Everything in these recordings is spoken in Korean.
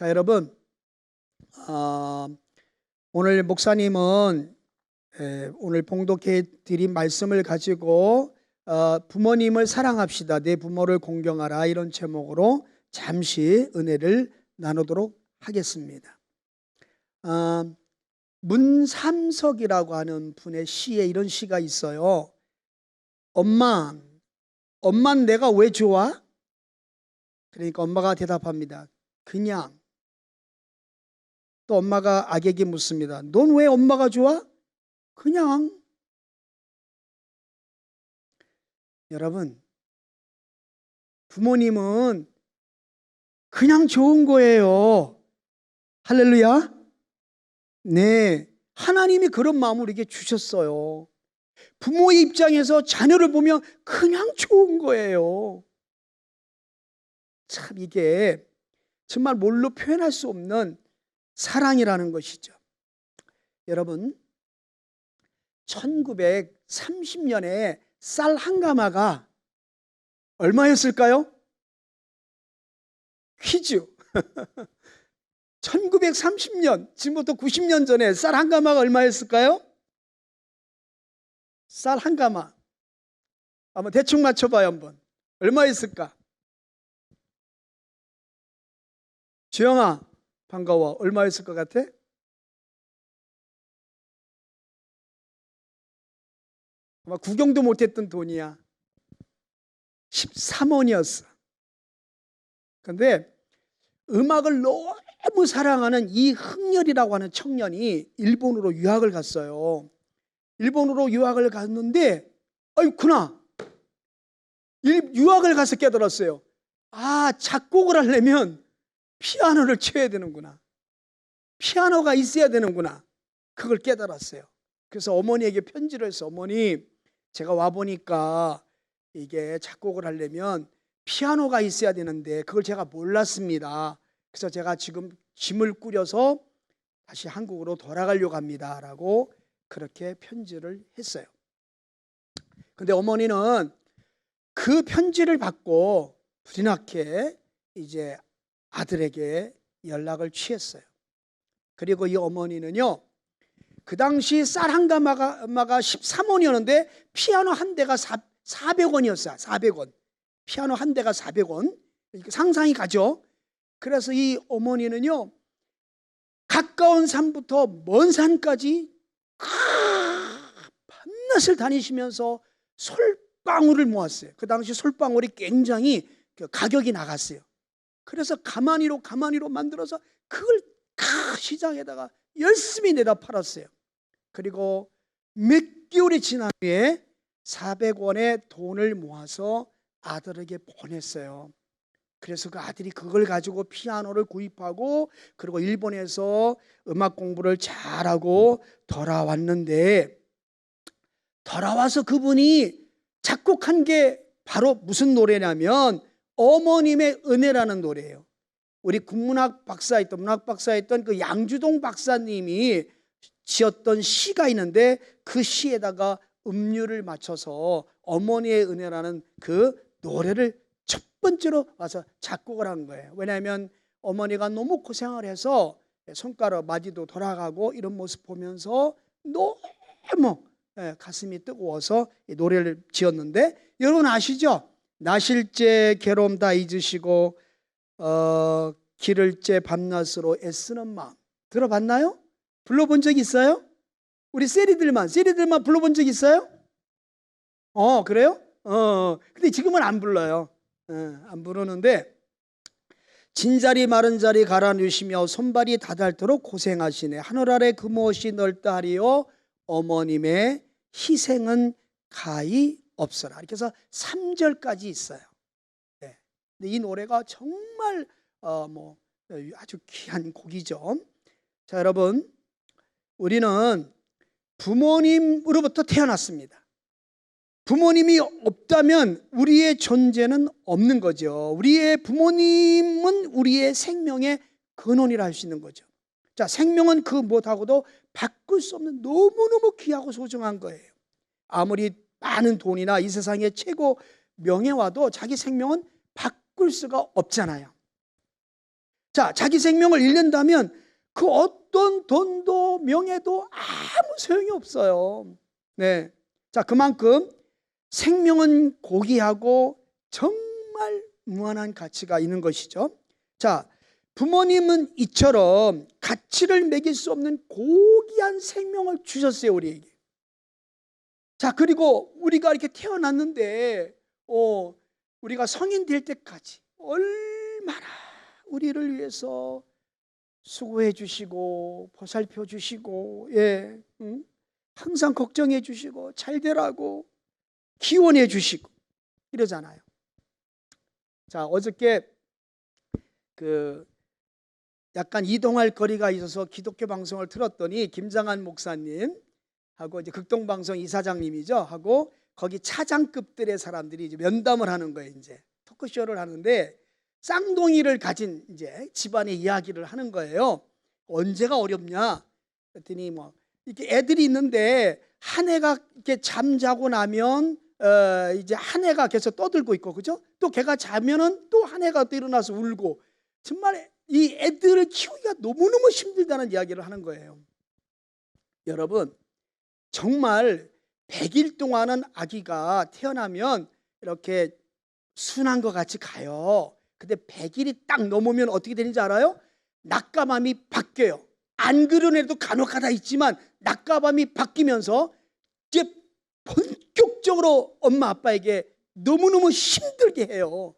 자, 여러분, 오늘 목사님은 오늘 봉독해 드린 말씀을 가지고 부모님을 사랑합시다, 내 부모를 공경하라, 이런 제목으로 잠시 은혜를 나누도록 하겠습니다. 문삼석이라고 하는 분의 시에 이런 시가 있어요. 엄마는 내가 왜 좋아? 그러니까 엄마가 대답합니다. 그냥. 또 엄마가 아기에게 묻습니다. 넌 왜 엄마가 좋아? 그냥. 여러분, 부모님은 그냥 좋은 거예요. 할렐루야. 네, 하나님이 그런 마음을 우리에게 주셨어요. 부모의 입장에서 자녀를 보면 그냥 좋은 거예요. 참, 이게 정말 뭘로 표현할 수 없는 사랑이라는 것이죠. 여러분, 1930년에 쌀 한 가마가 얼마였을까요? 퀴즈. 1930년, 지금부터 90년 전에 쌀 한 가마가 얼마였을까요? 쌀 한 가마. 한번 대충 맞춰봐요, 한번. 얼마였을까? 주영아, 반가워. 얼마였을 것 같아? 아마 구경도 못했던 돈이야. 13원이었어. 그런데 음악을 너무 사랑하는 이흥렬이라고 하는 청년이 일본으로 유학을 갔어요. 일본으로 유학을 갔는데 아이쿠나, 유학을 가서 깨달았어요. 작곡을 하려면 피아노를 쳐야 되는구나. 피아노가 있어야 되는구나. 그걸 깨달았어요. 그래서 어머니에게 편지를 해서, 어머니, 제가 와보니까 이게 작곡을 하려면 피아노가 있어야 되는데 그걸 제가 몰랐습니다. 그래서 제가 지금 짐을 꾸려서 다시 한국으로 돌아가려고 합니다, 라고 그렇게 편지를 했어요. 근데 어머니는 그 편지를 받고 불이 나게 이제 아들에게 연락을 취했어요. 그리고 이 어머니는요, 그 당시 쌀 한 가마가 13원이었는데 피아노 한 대가 400원이었어요. 400원. 피아노 한 대가 400원. 상상이 가죠. 그래서 이 어머니는요, 가까운 산부터 먼 산까지 밤낮을 다니시면서 솔방울을 모았어요. 그 당시 솔방울이 굉장히 가격이 나갔어요. 그래서 가마니로 만들어서 그걸 시장에다가 열심히 내다 팔았어요. 그리고 몇 개월이 지난 후에 400원의 돈을 모아서 아들에게 보냈어요. 그래서 그 아들이 그걸 가지고 피아노를 구입하고 그리고 일본에서 음악 공부를 잘하고 돌아왔는데, 돌아와서 그분이 작곡한 게 바로 무슨 노래냐면 어머님의 은혜라는 노래예요. 우리 국문학 박사였던, 문학 박사였던 그 양주동 박사님이 지었던 시가 있는데 그 시에다가 음률을 맞춰서 어머니의 은혜라는 그 노래를 첫 번째로 와서 작곡을 한 거예요. 왜냐하면 어머니가 너무 고생을 해서 손가락 마디도 돌아가고 이런 모습 보면서 너무 가슴이 뜨거워서 이 노래를 지었는데, 여러분 아시죠? 나실제 괴로움 다 잊으시고 기를제 밤낮으로 애쓰는 마음. 들어봤나요? 불러본 적 있어요? 우리 세리들만 불러본 적 있어요? 그래요? 근데 지금은 안 불러요. 안 부르는데, 진자리 마른 자리 갈아 누시며 손발이 다닳도록 고생하시네. 하늘 아래 금옷이 넓다 하리요 어머님의 희생은 가히 없어라. 이렇게 해서 3절까지 있어요. 네. 근데 이 노래가 정말 아주 귀한 곡이죠. 자, 여러분, 우리는 부모님으로부터 태어났습니다. 부모님이 없다면 우리의 존재는 없는 거죠. 우리의 부모님은 우리의 생명의 근원이라 할 수 있는 거죠. 자, 생명은 그 무엇하고도 바꿀 수 없는 너무너무 귀하고 소중한 거예요. 아무리 많은 돈이나 이 세상의 최고 명예와도 자기 생명은 바꿀 수가 없잖아요. 자, 자기 생명을 잃는다면 그 어떤 돈도 명예도 아무 소용이 없어요. 네. 자, 그만큼 생명은 고귀하고 정말 무한한 가치가 있는 것이죠. 자, 부모님은 이처럼 가치를 매길 수 없는 고귀한 생명을 주셨어요, 우리에게. 자, 그리고 우리가 이렇게 태어났는데 우리가 성인 될 때까지 얼마나 우리를 위해서 수고해 주시고 보살펴 주시고, 항상 걱정해 주시고 잘 되라고 기원해 주시고 이러잖아요. 자, 어저께 약간 이동할 거리가 있어서 기독교 방송을 틀었더니 김장한 목사님 하고 이제 극동방송 이사장님이죠, 하고 거기 차장급들의 사람들이 이제 면담을 하는 거예요. 이제 토크쇼를 하는데 쌍둥이를 가진 이제 집안의 이야기를 하는 거예요. 언제가 어렵냐? 그랬더니 뭐 이렇게 애들이 있는데 한 애가 이렇게 잠자고 나면 이제 한 애가 계속 떠들고 있고, 그죠? 또 걔가 자면은 또 한 애가 또 일어나서 울고, 정말 이 애들을 키우기가 너무너무 힘들다는 이야기를 하는 거예요. 여러분, 정말 100일 동안은 아기가 태어나면 이렇게 순한 것 같이 가요. 근데 100일이 딱 넘으면 어떻게 되는지 알아요? 낮과밤이 바뀌어요. 안 그런 애도 간혹가다 있지만 낮과밤이 바뀌면서 이제 본격적으로 엄마 아빠에게 너무너무 힘들게 해요.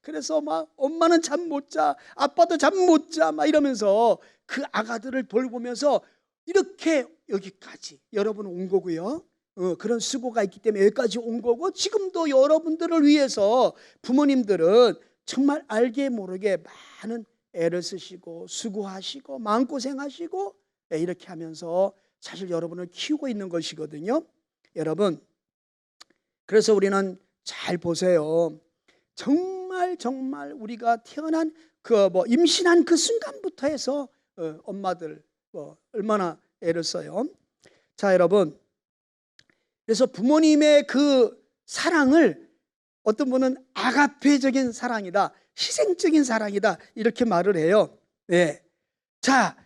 그래서 막 엄마는 잠 못 자, 아빠도 잠 못 자, 막 이러면서 그 아가들을 돌보면서 이렇게 여기까지 여러분 온 거고요. 그런 수고가 있기 때문에 여기까지 온 거고, 지금도 여러분들을 위해서 부모님들은 정말 알게 모르게 많은 애를 쓰시고 수고하시고 마음고생하시고 이렇게 하면서 사실 여러분을 키우고 있는 것이거든요. 여러분, 그래서 우리는 잘 보세요. 정말 우리가 태어난 임신한 그 순간부터 해서 엄마들 얼마나 애를 써요. 자, 여러분, 그래서 부모님의 그 사랑을 어떤 분은 아가페적인 사랑이다, 희생적인 사랑이다, 이렇게 말을 해요. 네. 자,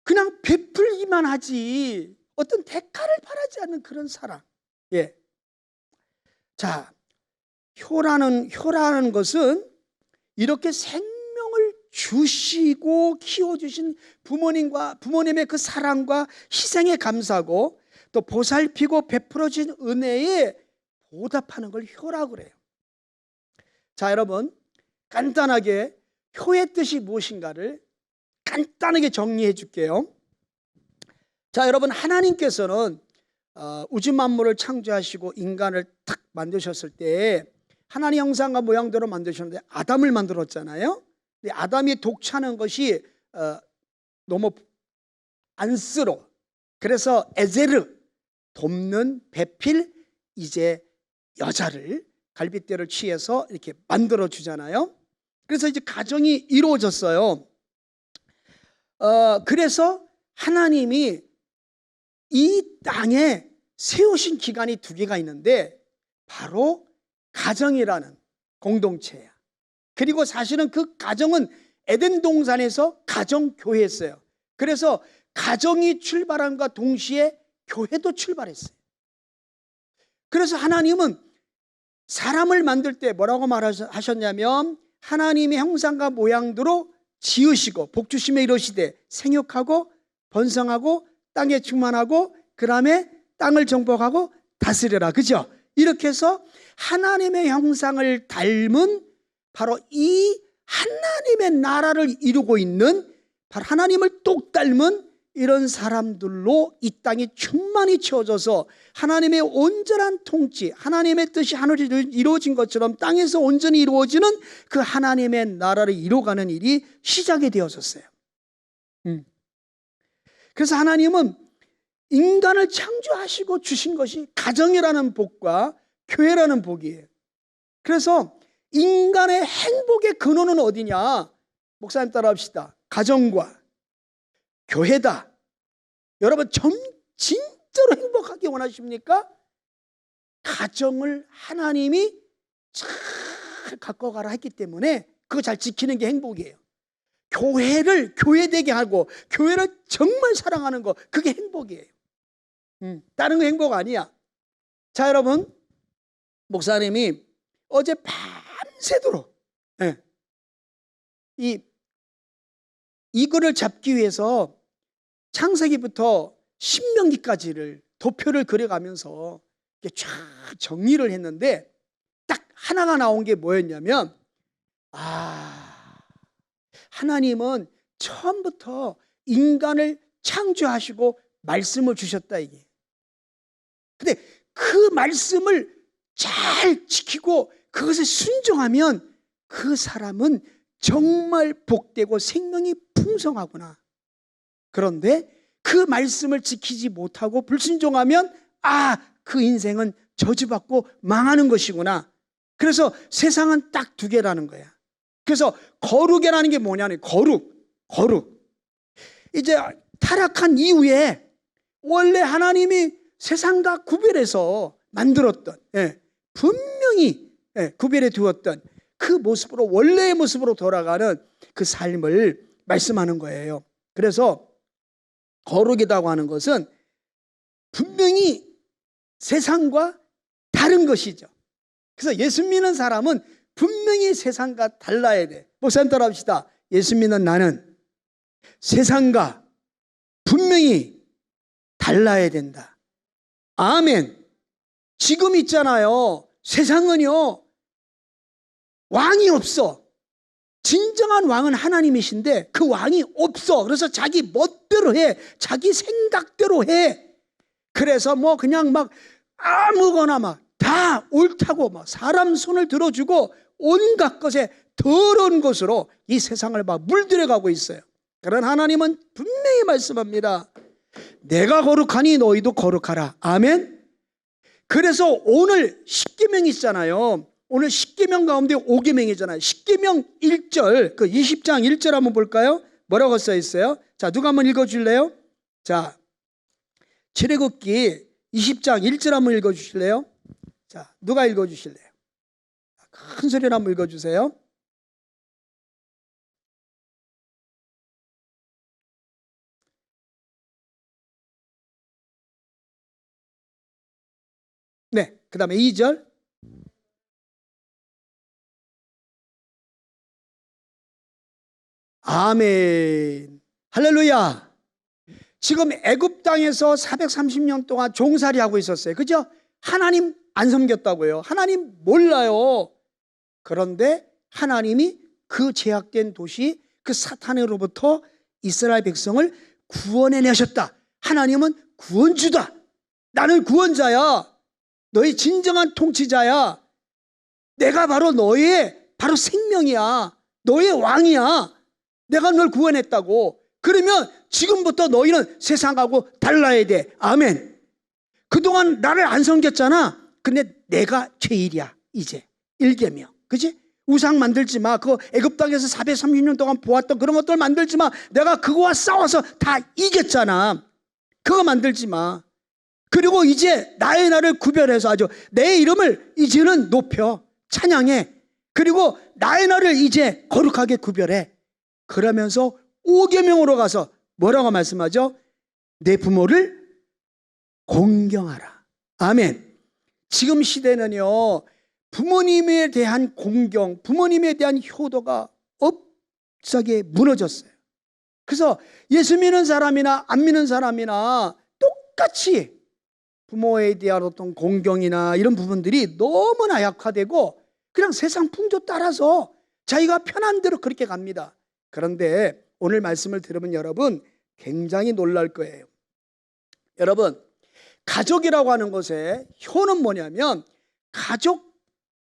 그냥 베풀기만 하지 어떤 대가를 바라지 않는 그런 사랑. 예. 자, 효라는 것은 이렇게 생명을 주시고 키워주신 부모님의 그 사랑과 희생에 감사하고 또 보살피고 베풀어진 은혜에 보답하는 걸 효라고 그래요. 자, 여러분, 간단하게 효의 뜻이 무엇인가를 간단하게 정리해 줄게요. 자, 여러분, 하나님께서는 우주 만물을 창조하시고 인간을 탁 만드셨을 때 하나님 형상과 모양대로 만드셨는데 아담을 만들었잖아요. 근데 아담이 독차는 것이 너무 안쓰러워. 그래서 에제르, 돕는 배필, 이제 여자를 갈빗대를 취해서 이렇게 만들어 주잖아요. 그래서 이제 가정이 이루어졌어요. 그래서 하나님이 이 땅에 세우신 기간이 두 개가 있는데 바로 가정이라는 공동체야. 그리고 사실은 그 가정은 에덴 동산에서 가정교회였어요. 그래서 가정이 출발함과 동시에 교회도 출발했어요. 그래서 하나님은 사람을 만들 때 뭐라고 말하셨냐면 하나님의 형상과 모양대로 지으시고 복주심에 이르시되 생육하고 번성하고 땅에 충만하고 그 다음에 땅을 정복하고 다스려라. 그죠? 이렇게 해서 하나님의 형상을 닮은 바로 이 하나님의 나라를 이루고 있는 바로 하나님을 똑 닮은 이런 사람들로 이 땅이 충만히 채워져서 하나님의 온전한 통치, 하나님의 뜻이 하늘에 이루어진 것처럼 땅에서 온전히 이루어지는 그 하나님의 나라를 이루어가는 일이 시작이 되어졌어요. 그래서 하나님은 인간을 창조하시고 주신 것이 가정이라는 복과 교회라는 복이에요. 그래서 인간의 행복의 근원은 어디냐? 목사님 따라합시다. 가정과 교회다. 여러분, 진짜로 행복하게 원하십니까? 가정을 하나님이 잘 갖고 가라 했기 때문에 그거 잘 지키는 게 행복이에요. 교회를 교회되게 하고 교회를 정말 사랑하는 거, 그게 행복이에요. 다른 거 행복 아니야. 자, 여러분, 목사님이 어제 밤새도록 이거를 잡기 위해서 창세기부터 신명기까지를 도표를 그려가면서 쫙 정리를 했는데 딱 하나가 나온 게 뭐였냐면, 하나님은 처음부터 인간을 창조하시고 말씀을 주셨다, 이게. 근데 그 말씀을 잘 지키고 그것에 순종하면 그 사람은 정말 복되고 생명이 풍성하구나. 그런데 그 말씀을 지키지 못하고 불순종하면 그 인생은 저주받고 망하는 것이구나. 그래서 세상은 딱 두 개라는 거야. 그래서 거룩이라는 게 뭐냐면 거룩. 이제 타락한 이후에 원래 하나님이 세상과 구별해서 만들었던, 분명히 구별해 두었던 그 모습으로, 원래의 모습으로 돌아가는 그 삶을 말씀하는 거예요. 그래서 거룩이라고 하는 것은 분명히 세상과 다른 것이죠. 그래서 예수 믿는 사람은 분명히 세상과 달라야 돼. 목사님 따라합시다. 예수 믿는 나는 세상과 분명히 달라야 된다. 아멘. 지금 있잖아요, 세상은요, 왕이 없어. 진정한 왕은 하나님이신데 그 왕이 없어. 그래서 자기 멋대로 해. 자기 생각대로 해. 그래서 뭐 그냥 막 아무거나 막 다 옳다고 막 사람 손을 들어주고 온갖 것에 더러운 것으로 이 세상을 막 물들여가고 있어요. 그런 하나님은 분명히 말씀합니다. 내가 거룩하니 너희도 거룩하라. 아멘. 그래서 오늘 십계명이 있잖아요. 오늘 십계명 가운데 5계명이잖아요. 십계명 1절, 그 20장 1절 한번 볼까요? 뭐라고 써 있어요? 자, 누가 한번 읽어줄래요? 자, 출애굽기 20장 1절 한번 읽어주실래요? 자, 누가 읽어주실래요? 큰 소리로 한번 읽어주세요. 네, 그 다음에 2절. 아멘. 할렐루야. 지금 애굽 땅에서 430년 동안 종살이 하고 있었어요. 그죠? 하나님 안 섬겼다고요. 하나님 몰라요. 그런데 하나님이 그 제약된 도시, 그 사탄으로부터 이스라엘 백성을 구원해내셨다. 하나님은 구원주다. 나는 구원자야. 너희 진정한 통치자야. 내가 바로 너의 바로 생명이야. 너의 왕이야. 내가 널 구원했다고. 그러면 지금부터 너희는 세상하고 달라야 돼. 아멘. 그동안 나를 안 섬겼잖아. 근데 내가 제일이야. 이제 1계명. 그치? 우상 만들지 마. 그거 애굽 땅에서 430년 동안 보았던 그런 것들 만들지 마. 내가 그거와 싸워서 다 이겼잖아. 그거 만들지 마. 그리고 이제 나의 나를 구별해서 아주 내 이름을 이제는 높여 찬양해. 그리고 나의 나를 이제 거룩하게 구별해. 그러면서 5계명으로 가서 뭐라고 말씀하죠? 내 부모를 공경하라. 아멘. 지금 시대는요, 부모님에 대한 공경, 부모님에 대한 효도가 없하게 무너졌어요. 그래서 예수 믿는 사람이나 안 믿는 사람이나 똑같이 부모에 대한 어떤 공경이나 이런 부분들이 너무나 약화되고 그냥 세상 풍조 따라서 자기가 편한 대로 그렇게 갑니다. 그런데 오늘 말씀을 들으면 여러분 굉장히 놀랄 거예요. 여러분, 가족이라고 하는 것의 효는 뭐냐면 가족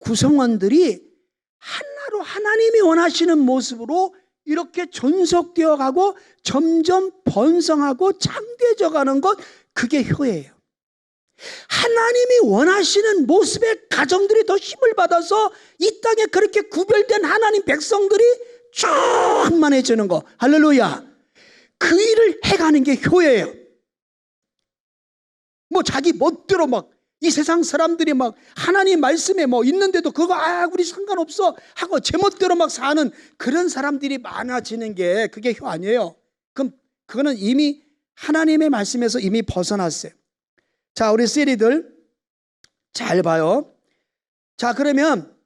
구성원들이 하나로 하나님이 원하시는 모습으로 이렇게 존속되어 가고 점점 번성하고 창대해져 가는 것, 그게 효예요. 하나님이 원하시는 모습의 가정들이 더 힘을 받아서 이 땅에 그렇게 구별된 하나님 백성들이 충만해지는 거. 할렐루야. 그 일을 해가는 게 효예요. 뭐 자기 멋대로 막 이 세상 사람들이 막 하나님 말씀에 뭐 있는데도 그거 우리 상관없어 하고 제멋대로 막 사는 그런 사람들이 많아지는 게 그게 효 아니에요. 그럼 그거는 이미 하나님의 말씀에서 이미 벗어났어요. 자, 우리 세리들 잘 봐요. 자, 그러면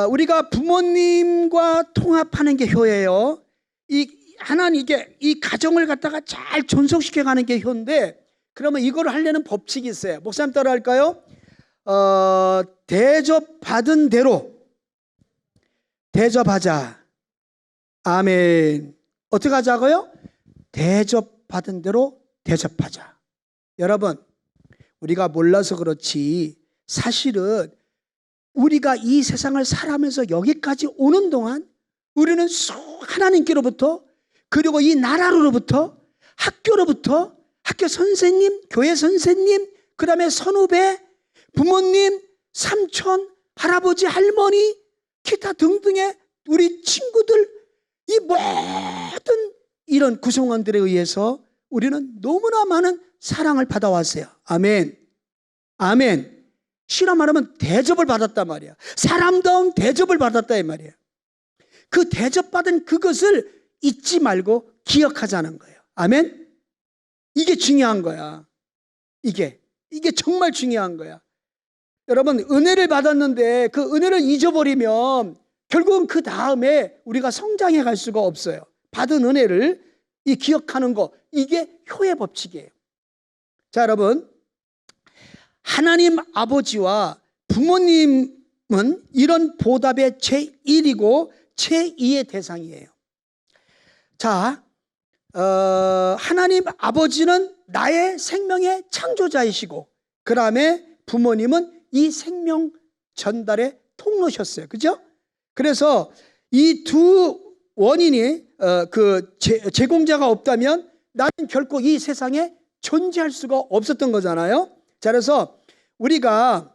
우리가 부모님과 통합하는 게 효예요. 하나님께 이 가정을 갖다가 잘 존속시켜가는 게 효인데, 그러면 이걸 하려는 법칙이 있어요. 목사님 따라 할까요? 대접받은 대로 대접하자. 아멘. 어떻게 하자고요? 대접받은 대로 대접하자. 여러분, 우리가 몰라서 그렇지 사실은 우리가 이 세상을 살아가면서 여기까지 오는 동안 우리는 하나님께로부터, 그리고 이 나라로부터, 학교로부터, 학교 선생님, 교회 선생님, 그 다음에 선후배, 부모님, 삼촌, 할아버지, 할머니, 기타 등등의 우리 친구들, 이 모든 이런 구성원들에 의해서 우리는 너무나 많은 사랑을 받아왔어요. 아멘. 아멘. 실화 말하면 대접을 받았단 말이야. 사람다운 대접을 받았다 이 말이야. 그 대접받은 그것을 잊지 말고 기억하자는 거예요. 아멘. 이게 중요한 거야. 이게 정말 중요한 거야. 여러분, 은혜를 받았는데 그 은혜를 잊어버리면 결국은 그 다음에 우리가 성장해 갈 수가 없어요. 받은 은혜를 기억하는 거, 이게 효의 법칙이에요. 자, 여러분, 하나님 아버지와 부모님은 이런 보답의 제1이고 제2의 대상이에요. 자, 하나님 아버지는 나의 생명의 창조자이시고, 그 다음에 부모님은 이 생명 전달의 통로셨어요. 그죠? 그래서 이 두 원인이 제공자가 없다면 나는 결코 이 세상에 존재할 수가 없었던 거잖아요. 자, 그래서 우리가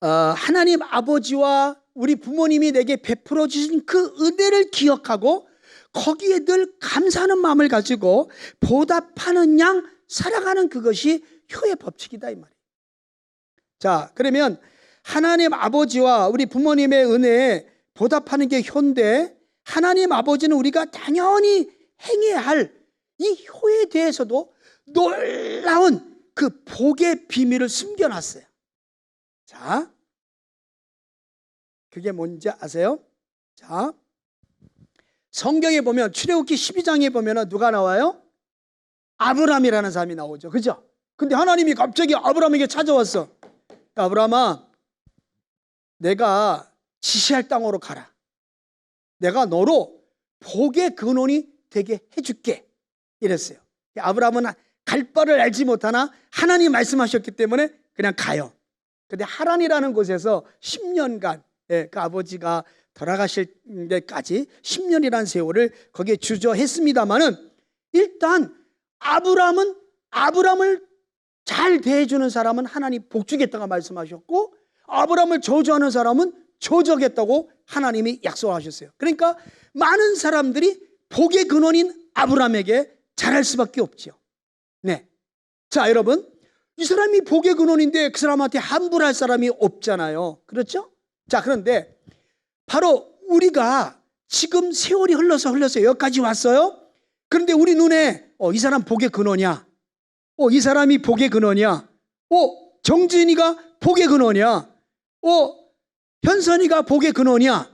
하나님 아버지와 우리 부모님이 내게 베풀어 주신 그 은혜를 기억하고 거기에 늘 감사하는 마음을 가지고 보답하는 양 살아가는 그것이 효의 법칙이다 이 말이에요. 자, 그러면 하나님 아버지와 우리 부모님의 은혜에 보답하는 게 효인데, 하나님 아버지는 우리가 당연히 행해야 할 이 효에 대해서도 놀라운 그 복의 비밀을 숨겨놨어요. 자, 그게 뭔지 아세요? 자, 성경에 보면 출애굽기 12장에 보면 누가 나와요? 아브라함이라는 사람이 나오죠. 그죠? 근데 하나님이 갑자기 아브라함에게 찾아왔어. 아브라함아, 내가 지시할 땅으로 가라. 내가 너로 복의 근원이 되게 해줄게. 이랬어요. 아브라함은 갈 바를 알지 못하나 하나님 말씀하셨기 때문에 그냥 가요. 근데 하란이라는 곳에서 10년간 그 아버지가 돌아가실 때까지 10년이라는 세월을 거기에 주저했습니다만은, 일단 아브라함을 잘 대해주는 사람은 하나님 복 주겠다고 말씀하셨고, 아브라함을 저주하는 사람은 저주하겠다고 하나님이 약속하셨어요. 그러니까 많은 사람들이 복의 근원인 아브라함에게 잘할 수밖에 없죠. 네. 자, 여러분, 이 사람이 복의 근원인데 그 사람한테 함부할 사람이 없잖아요. 그렇죠? 자, 그런데 바로 우리가 지금 세월이 흘러서 여기까지 왔어요. 그런데 우리 눈에 이 사람 복의 근원이야. 이 사람이 복의 근원이야. 정진이가 복의 근원이야. 현선이가 복의 근원이야.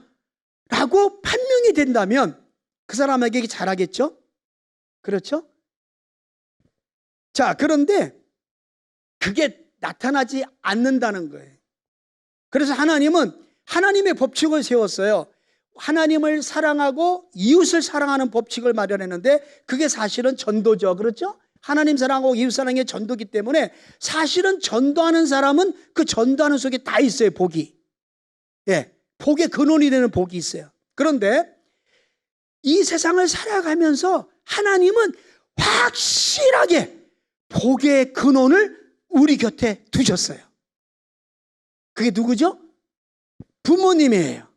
라고 판명이 된다면 그 사람에게 잘하겠죠? 그렇죠? 자, 그런데 그게 나타나지 않는다는 거예요. 그래서 하나님은 하나님의 법칙을 세웠어요. 하나님을 사랑하고 이웃을 사랑하는 법칙을 마련했는데 그게 사실은 전도죠. 그렇죠? 하나님 사랑하고 이웃 사랑의 전도기 때문에 사실은 전도하는 사람은 그 전도하는 속에 다 있어요. 복이. 예, 복의 근원이 되는 복이 있어요. 그런데 이 세상을 살아가면서 하나님은 확실하게 복의 근원을 우리 곁에 두셨어요. 그게 누구죠? 부모님이에요.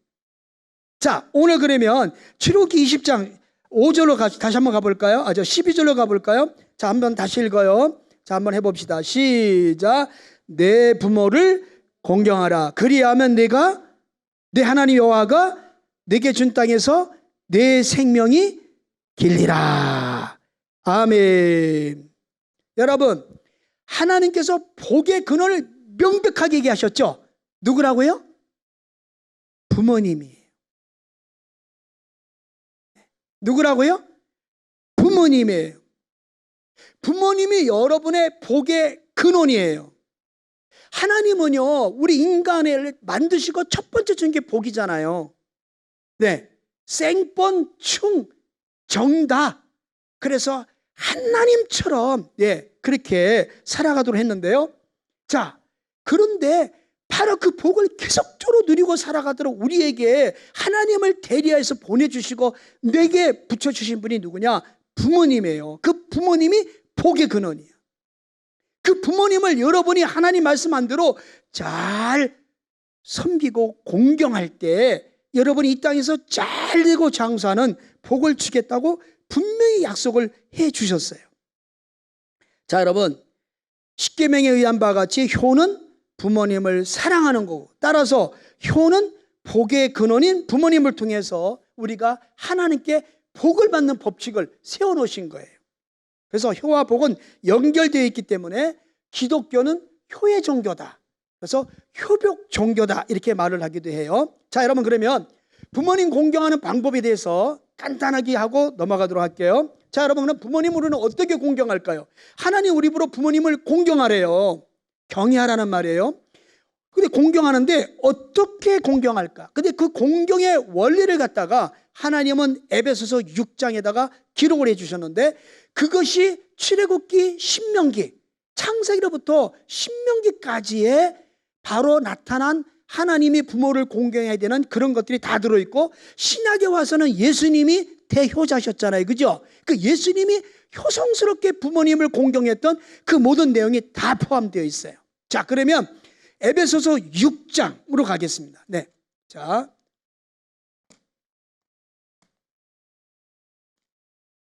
자, 오늘 그러면 출애굽기 20장 5절로 다시 한번 가볼까요? 12절로 가볼까요? 자, 한번 다시 읽어요. 자, 한번 해봅시다. 시작. 내 부모를 공경하라. 그리하면 내가 내 하나님 여호와가 내게 준 땅에서 내 생명이 길리라. 아멘. 여러분, 하나님께서 복의 근원을 명백하게 얘기하셨죠. 누구라고요? 부모님이에요. 누구라고요? 부모님이에요. 부모님이 여러분의 복의 근원이에요. 하나님은요, 우리 인간을 만드시고 첫 번째 준 게 복이잖아요. 네, 생번, 충, 정다. 그래서 하나님처럼 그렇게 살아가도록 했는데요. 자, 그런데 바로 그 복을 계속적으로 누리고 살아가도록 우리에게 하나님을 대리해서 보내주시고 내게 붙여주신 분이 누구냐? 부모님이에요. 그 부모님이 복의 근원이에요. 그 부모님을 여러분이 하나님 말씀한 대로 잘 섬기고 공경할 때 여러분이 이 땅에서 잘 되고 장수하는 복을 주겠다고 분명히 약속을 해 주셨어요. 자, 여러분, 십계명에 의한 바와 같이 효는 부모님을 사랑하는 거고, 따라서 효는 복의 근원인 부모님을 통해서 우리가 하나님께 복을 받는 법칙을 세워놓으신 거예요. 그래서 효와 복은 연결되어 있기 때문에 기독교는 효의 종교다. 그래서 효복 종교다, 이렇게 말을 하기도 해요. 자, 여러분, 그러면 부모님 공경하는 방법에 대해서 간단하게 하고 넘어가도록 할게요. 자, 여러분, 그럼 부모님으로는 어떻게 공경할까요? 하나님 우리 입으로 부모님을 공경하래요. 경외하라는 말이에요. 근데 공경하는데 어떻게 공경할까? 근데 그 공경의 원리를 갖다가 하나님은 에베소서 6장에다가 기록을 해 주셨는데, 그것이 출애굽기, 신명기, 창세기로부터 신명기까지의 바로 나타난 하나님이 부모를 공경해야 되는 그런 것들이 다 들어있고, 신약에 와서는 예수님이 대효자셨잖아요. 그죠? 그 예수님이 효성스럽게 부모님을 공경했던 그 모든 내용이 다 포함되어 있어요. 자, 그러면 에베소서 6장으로 가겠습니다. 네. 자,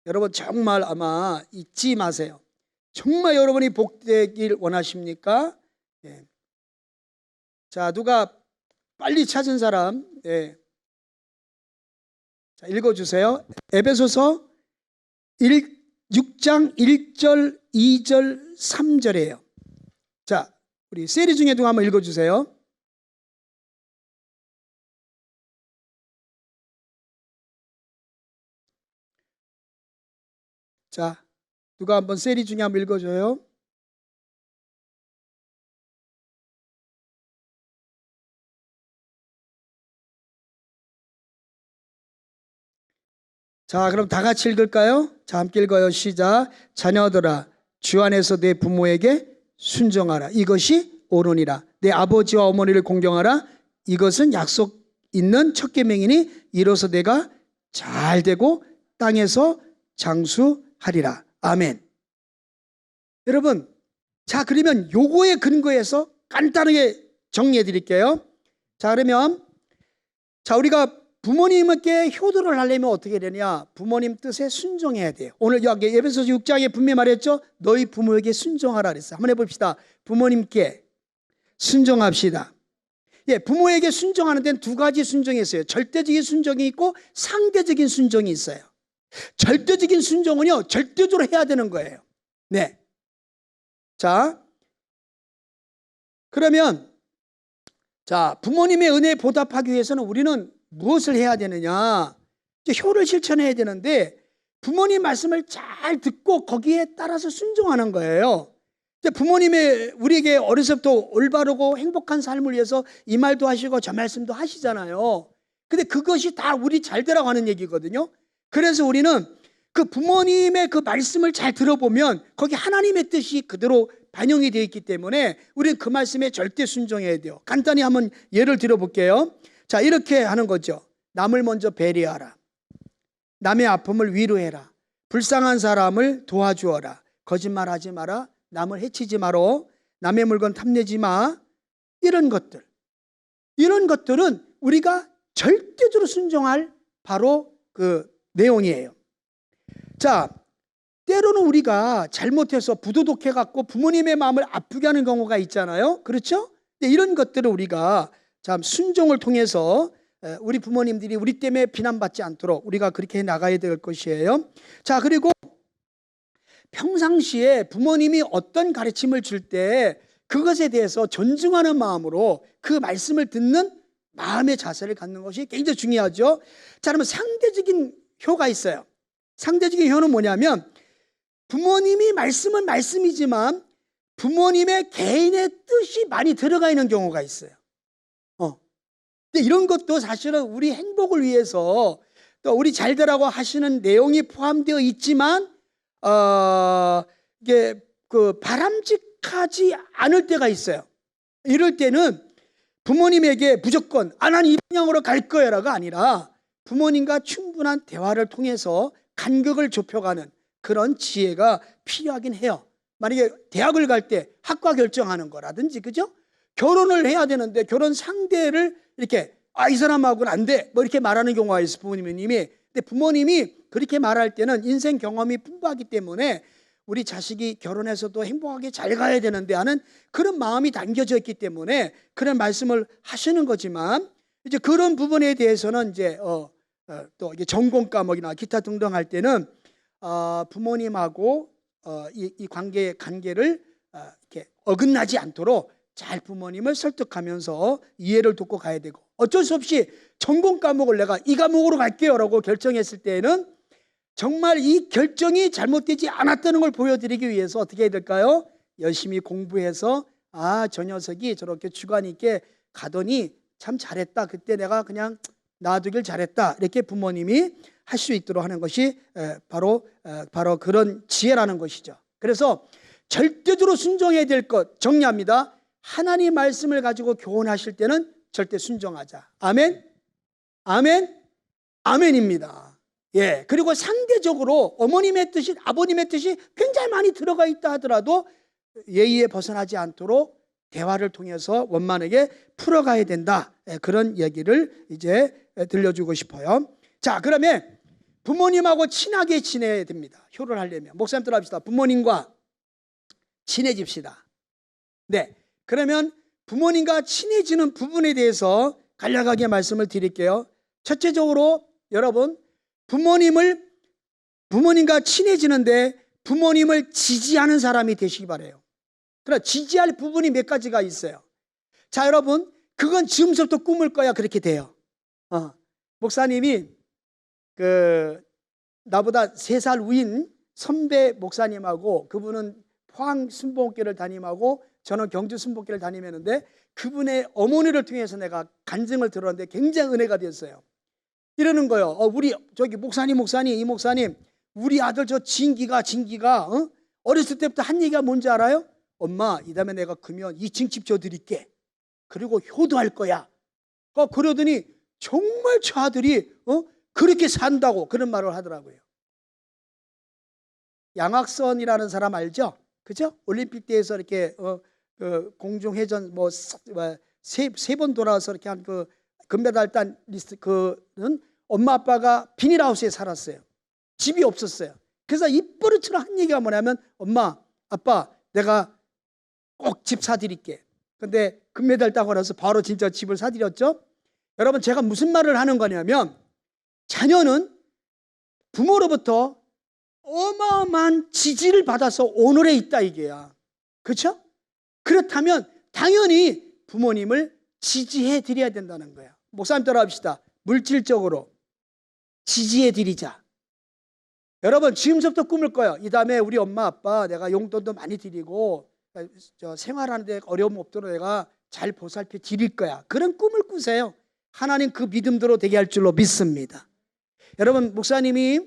여러분 정말 아마 잊지 마세요. 정말 여러분이 복되길 원하십니까? 네. 자, 누가 빨리 찾은 사람, 자, 읽어주세요. 에베소서 6장 1절, 2절, 3절이에요. 자, 우리 세리 중에 누가 한번 읽어주세요. 자, 누가 한번 세리 중에 한번 읽어줘요. 자, 그럼 다 같이 읽을까요? 자, 함께 읽어요. 시작. 자녀들아, 주 안에서 내 부모에게 순종하라. 이것이 옳으니라. 내 아버지와 어머니를 공경하라. 이것은 약속 있는 첫 계명이니 이로써 내가 잘 되고 땅에서 장수하리라. 아멘. 여러분, 자, 그러면 요거에 근거해서 간단하게 정리해 드릴게요. 자, 그러면 자, 우리가 부모님께 효도를 하려면 어떻게 되냐? 부모님 뜻에 순종해야 돼요. 오늘 여기 에베소서 6장에 분명히 말했죠. 너희 부모에게 순종하라 그랬어요. 한번 해봅시다. 부모님께 순종합시다. 예, 부모에게 순종하는 데는 두 가지 순종이 있어요. 절대적인 순종이 있고 상대적인 순종이 있어요. 절대적인 순종은요, 절대적으로 해야 되는 거예요. 네. 자, 그러면 자, 부모님의 은혜에 보답하기 위해서는 우리는 무엇을 해야 되느냐? 이제 효를 실천해야 되는데, 부모님 말씀을 잘 듣고 거기에 따라서 순종하는 거예요. 이제 부모님의 우리에게 어려서부터 올바르고 행복한 삶을 위해서 이 말도 하시고 저 말씀도 하시잖아요. 근데 그것이 다 우리 잘 되라고 하는 얘기거든요. 그래서 우리는 그 부모님의 그 말씀을 잘 들어보면 거기 하나님의 뜻이 그대로 반영이 되어 있기 때문에 우리는 그 말씀에 절대 순종해야 돼요. 간단히 한번 예를 들어볼게요. 자, 이렇게 하는 거죠. 남을 먼저 배려하라. 남의 아픔을 위로해라. 불쌍한 사람을 도와주어라. 거짓말하지 마라. 남을 해치지 마라. 남의 물건 탐내지 마. 이런 것들. 이런 것들은 우리가 절대적으로 순종할 바로 그 내용이에요. 자, 때로는 우리가 잘못해서 부도덕해갖고 부모님의 마음을 아프게 하는 경우가 있잖아요. 그렇죠? 근데 이런 것들을 우리가 참 순종을 통해서 우리 부모님들이 우리 때문에 비난받지 않도록 우리가 그렇게 해 나가야 될 것이에요. 자, 그리고 평상시에 부모님이 어떤 가르침을 줄 때 그것에 대해서 존중하는 마음으로 그 말씀을 듣는 마음의 자세를 갖는 것이 굉장히 중요하죠. 자, 그러면 상대적인 효가 있어요. 상대적인 효는 뭐냐면 부모님이 말씀은 말씀이지만 부모님의 개인의 뜻이 많이 들어가 있는 경우가 있어요. 근데 이런 것도 사실은 우리 행복을 위해서 또 우리 잘 되라고 하시는 내용이 포함되어 있지만 이게 그 바람직하지 않을 때가 있어요. 이럴 때는 부모님에게 무조건 난 이 방향으로 갈 거야라가 아니라 부모님과 충분한 대화를 통해서 간격을 좁혀가는 그런 지혜가 필요하긴 해요. 만약에 대학을 갈 때 학과 결정하는 거라든지, 그죠? 결혼을 해야 되는데 결혼 상대를 이렇게 이 사람하고는 안 돼 뭐 이렇게 말하는 경우가 있어요. 부모님이. 근데 부모님이 그렇게 말할 때는 인생 경험이 풍부하기 때문에 우리 자식이 결혼해서도 행복하게 잘 가야 되는데 하는 그런 마음이 담겨져 있기 때문에 그런 말씀을 하시는 거지만, 이제 그런 부분에 대해서는 이제 또 이게 전공 과목이나 기타 등등 할 때는 부모님하고 이 관계를 이렇게 어긋나지 않도록 잘 부모님을 설득하면서 이해를 돕고 가야 되고, 어쩔 수 없이 전공 과목을 내가 이 과목으로 갈게요 라고 결정했을 때에는 정말 이 결정이 잘못되지 않았다는 걸 보여드리기 위해서 어떻게 해야 될까요? 열심히 공부해서 저 녀석이 저렇게 주관 있게 가더니 참 잘했다, 그때 내가 그냥 놔두길 잘했다, 이렇게 부모님이 할 수 있도록 하는 것이 바로 그런 지혜라는 것이죠. 그래서 절대적으로 순종해야 될 것 정리합니다. 하나님 말씀을 가지고 교훈하실 때는 절대 순종하자. 아멘? 아멘? 아멘입니다. 예. 그리고 상대적으로 어머님의 뜻이, 아버님의 뜻이 굉장히 많이 들어가 있다 하더라도 예의에 벗어나지 않도록 대화를 통해서 원만하게 풀어가야 된다. 그런 얘기를 이제 들려주고 싶어요. 자, 그러면 부모님하고 친하게 지내야 됩니다. 효를 하려면. 목사님 들어갑시다. 부모님과 친해집시다. 네. 그러면 부모님과 친해지는 부분에 대해서 간략하게 말씀을 드릴게요. 첫째적으로 여러분, 부모님과 친해지는데 부모님을 지지하는 사람이 되시기 바라요. 그러나 지지할 부분이 몇 가지가 있어요. 자, 여러분, 그건 지금부터 꿈을 꿔야 그렇게 돼요. 목사님이 나보다 3살 위인 선배 목사님하고, 그분은 포항 순복교를 담임하고 저는 경주 순복교를 담임했는데, 그분의 어머니를 통해서 내가 간증을 들었는데 굉장히 은혜가 되었어요. 이러는 거예요. 우리 저기 목사님, 이 목사님, 우리 아들 저 진기가 어렸을 때부터 한 얘기가 뭔지 알아요? 엄마, 이 다음에 내가 크면 2층 집 줘드릴게. 그리고 효도할 거야. 그러더니 정말 저 아들이 그렇게 산다고 그런 말을 하더라고요. 양학선이라는 사람 알죠? 그죠? 올림픽 대회에서 이렇게 공중회전 세 번 돌아와서 이렇게 한 그 금메달 딴 리스트, 그는 엄마 아빠가 비닐하우스에 살았어요. 집이 없었어요. 그래서 입버릇처럼 한 얘기가 뭐냐면, 엄마, 아빠, 내가 꼭 집 사드릴게. 근데 금메달 따고 나서 바로 진짜 집을 사드렸죠. 여러분, 제가 무슨 말을 하는 거냐면, 자녀는 부모로부터 어마어마한 지지를 받아서 오늘에 있다 이게야. 그렇죠? 그렇다면 당연히 부모님을 지지해 드려야 된다는 거야. 목사님 따라합시다. 물질적으로 지지해 드리자. 여러분, 지금부터 꿈을 꿔요. 이 다음에 우리 엄마 아빠 내가 용돈도 많이 드리고 생활하는데 어려움 없도록 내가 잘 보살펴 드릴 거야. 그런 꿈을 꾸세요. 하나님 그 믿음대로 되게 할 줄로 믿습니다. 여러분, 목사님이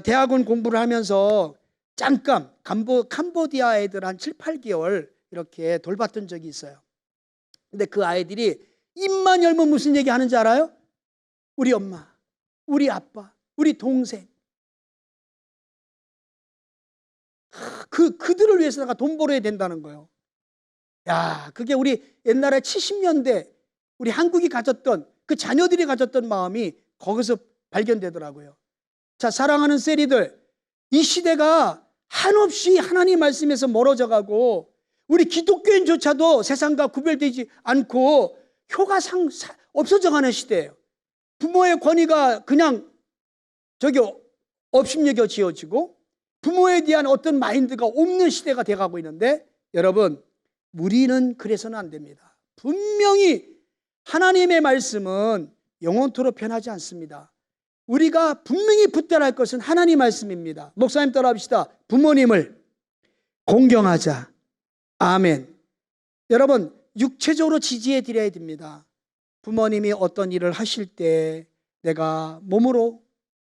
대학원 공부를 하면서 잠깐 캄보디아 애들 한 7, 8개월 이렇게 돌봤던 적이 있어요. 근데 그 아이들이 입만 열면 무슨 얘기 하는지 알아요? 우리 엄마, 우리 아빠, 우리 동생. 그들을 위해서 내가 돈 벌어야 된다는 거예요. 야, 그게 우리 옛날에 70년대 우리 한국이 가졌던, 그 자녀들이 가졌던 마음이 거기서 발견되더라고요. 자, 사랑하는 세리들, 이 시대가 한없이 하나님 말씀에서 멀어져 가고 우리 기독교인조차도 세상과 구별되지 않고 효가 없어져 가는 시대예요. 부모의 권위가 그냥 업신여겨 지어지고 부모에 대한 어떤 마인드가 없는 시대가 돼가고 있는데, 여러분, 우리는 그래서는 안 됩니다. 분명히 하나님의 말씀은 영원토록 변하지 않습니다. 우리가 분명히 붙들어야 할 것은 하나님 말씀입니다. 목사님 따라합시다. 부모님을 공경하자. 아멘. 여러분, 육체적으로 지지해 드려야 됩니다. 부모님이 어떤 일을 하실 때 내가 몸으로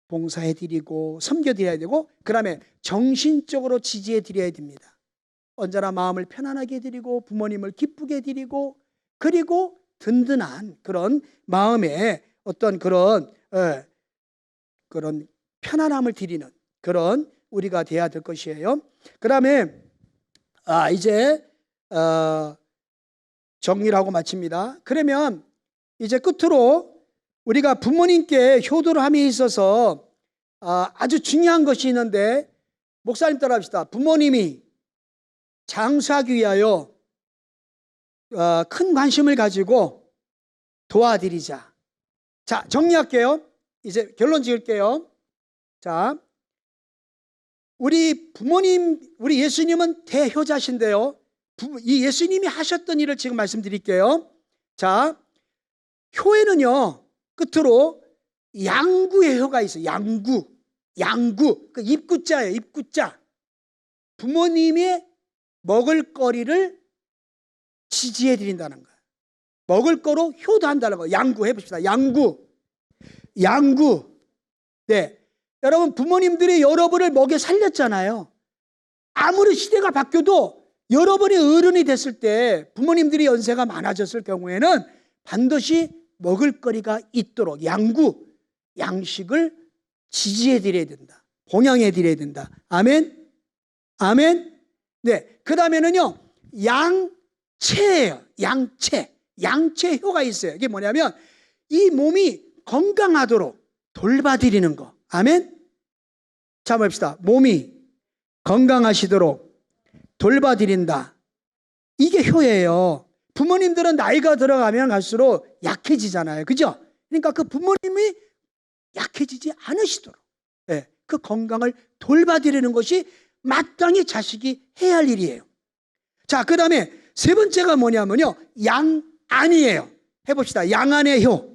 봉사해 드리고 섬겨 드려야 되고, 그 다음에 정신적으로 지지해 드려야 됩니다. 언제나 마음을 편안하게 드리고 부모님을 기쁘게 드리고, 그리고 든든한 그런 마음에 어떤 그런 편안함을 드리는 그런 우리가 돼야 될 것이에요. 그 다음에 이제 정리를 하고 마칩니다. 그러면 이제 끝으로 우리가 부모님께 효도를 함에 있어서 아주 중요한 것이 있는데, 목사님 따라합시다. 부모님이 장수하기 위하여 큰 관심을 가지고 도와드리자. 자, 정리할게요. 이제 결론 지을게요. 자, 우리 부모님, 우리 예수님은 대효자신데요. 이 예수님이 하셨던 일을 지금 말씀드릴게요. 자, 효에는요, 끝으로 양구의 효가 있어요. 양구. 그 입구자예요. 입구자. 부모님의 먹을거리를 지지해 드린다는 거예요. 먹을거로 효도한다는 거예요. 양구 해봅시다. 양구. 네, 여러분, 부모님들이 여러분을 먹여 살렸잖아요. 아무리 시대가 바뀌어도 여러분이 어른이 됐을 때, 부모님들이 연세가 많아졌을 경우에는 반드시 먹을거리가 있도록 양식을 지지해 드려야 된다. 봉양해 드려야 된다. 아멘. 네, 그 다음에는요, 양체예요. 양체 효가 있어요. 이게 뭐냐면 이 몸이 건강하도록 돌봐드리는 거. 아멘. 자, 봅시다. 몸이 건강하시도록 돌봐드린다. 이게 효예요. 부모님들은 나이가 들어가면 갈수록 약해지잖아요. 그죠? 그러니까 그 부모님이 약해지지 않으시도록, 그 건강을 돌봐드리는 것이 마땅히 자식이 해야 할 일이에요. 자, 그 다음에 세 번째가 뭐냐면요, 양안이에요. 해봅시다. 양안의 효.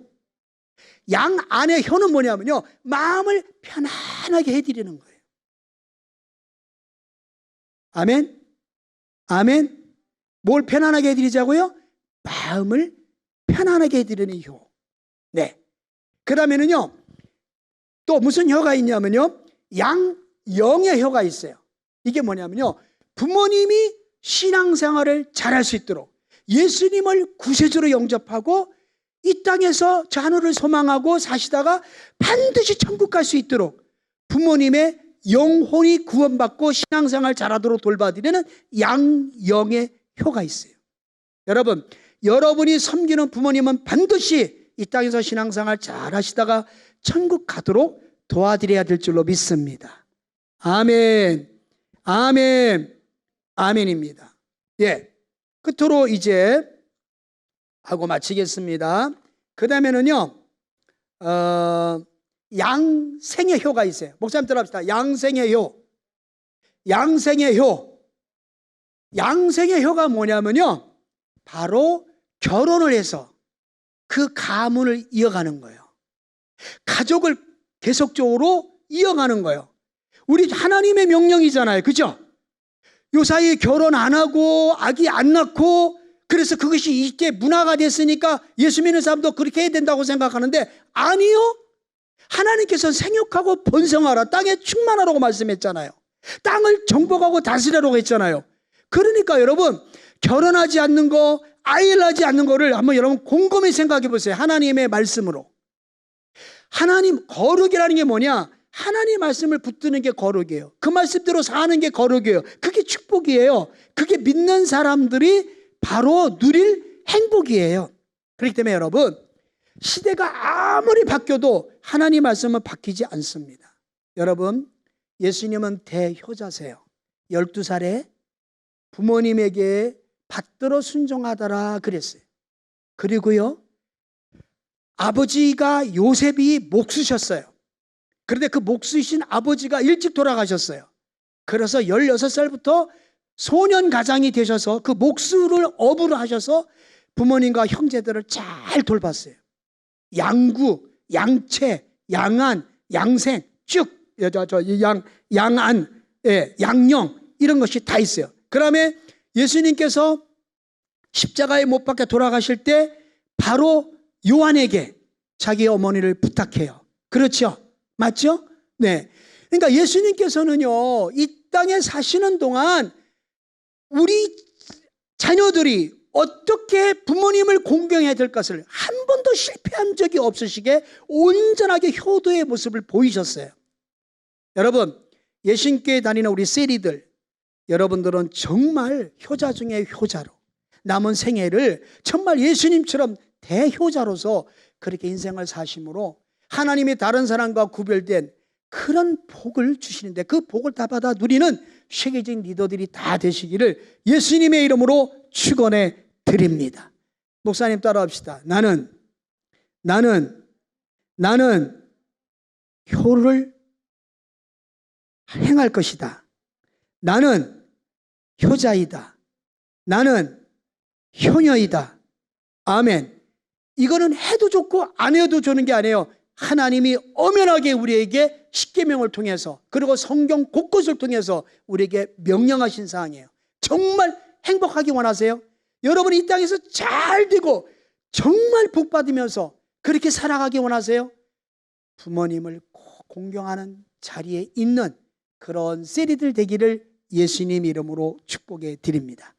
양안의 효는 뭐냐면요, 마음을 편안하게 해드리는 거예요. 아멘. 뭘 편안하게 해드리자고요? 마음을 편안하게 해드리는 효. 네. 그 다음에는요, 또 무슨 효가 있냐면요, 양영의 효가 있어요. 이게 뭐냐면요, 부모님이 신앙생활을 잘할 수 있도록 예수님을 구세주로 영접하고 이 땅에서 저 하늘을 소망하고 사시다가 반드시 천국 갈 수 있도록 부모님의 영혼이 구원받고 신앙생활 잘하도록 돌봐드리는 양영의 효가 있어요. 여러분, 여러분이 섬기는 부모님은 반드시 이 땅에서 신앙생활 잘하시다가 천국 가도록 도와드려야 될 줄로 믿습니다. 아멘입니다. 예, 끝으로 이제 하고 마치겠습니다. 그 다음에는요, 양생의 효가 있어요. 목사님 들어봅시다. 양생의 효가 뭐냐면요, 바로 결혼을 해서 그 가문을 이어가는 거예요. 가족을 계속적으로 이어가는 거예요. 우리 하나님의 명령이잖아요. 그죠? 요사이 결혼 안 하고 아기 안 낳고, 그래서 그것이 이제 문화가 됐으니까 예수 믿는 사람도 그렇게 해야 된다고 생각하는데, 아니요. 하나님께서 생육하고 번성하라, 땅에 충만하라고 말씀했잖아요. 땅을 정복하고 다스리라고 했잖아요. 그러니까 여러분, 결혼하지 않는 거, 아이를 낳지 않는 거를 한번 여러분 곰곰이 생각해 보세요. 하나님의 말씀으로. 하나님, 거룩이라는 게 뭐냐? 하나님 말씀을 붙드는 게 거룩이에요. 그 말씀대로 사는 게 거룩이에요. 그게 축복이에요. 그게 믿는 사람들이 바로 누릴 행복이에요. 그렇기 때문에 여러분, 시대가 아무리 바뀌어도 하나님 말씀은 바뀌지 않습니다. 여러분, 예수님은 대효자세요. 12살에 부모님에게 받들어 순종하더라 그랬어요. 그리고요, 아버지가 요셉이 목수셨어요. 그런데 그 목수이신 아버지가 일찍 돌아가셨어요. 그래서 16살부터 소년 가장이 되셔서 그 목수를 업으로 하셔서 부모님과 형제들을 잘 돌봤어요. 양구, 양채, 양안, 양생 쭉 양안, 양령 이런 것이 다 있어요. 그다음에 예수님께서 십자가에 못 박혀 돌아가실 때 바로 요한에게 자기 어머니를 부탁해요. 그렇죠? 맞죠? 네. 그러니까 예수님께서는요, 이 땅에 사시는 동안 우리 자녀들이 어떻게 부모님을 공경해야 될 것을 한 번도 실패한 적이 없으시게 온전하게 효도의 모습을 보이셨어요. 여러분, 예신교회 다니는 우리 세리들, 여러분들은 정말 효자 중에 효자로 남은 생애를 정말 예수님처럼 대효자로서 그렇게 인생을 사심으로 하나님이 다른 사람과 구별된 그런 복을 주시는데, 그 복을 다 받아 누리는 세계적인 리더들이 다 되시기를 예수님의 이름으로 축원해 드립니다. 목사님 따라합시다. 나는 효를 행할 것이다. 나는 효자이다. 나는 효녀이다. 아멘. 이거는 해도 좋고 안 해도 좋은 게 아니에요. 하나님이 엄연하게 우리에게 십계명을 통해서, 그리고 성경 곳곳을 통해서 우리에게 명령하신 사항이에요. 정말 행복하기 원하세요? 여러분이 이 땅에서 잘 되고 정말 복 받으면서 그렇게 살아가기 원하세요? 부모님을 꼭 공경하는 자리에 있는 그런 세리들 되기를 예수님 이름으로 축복해 드립니다.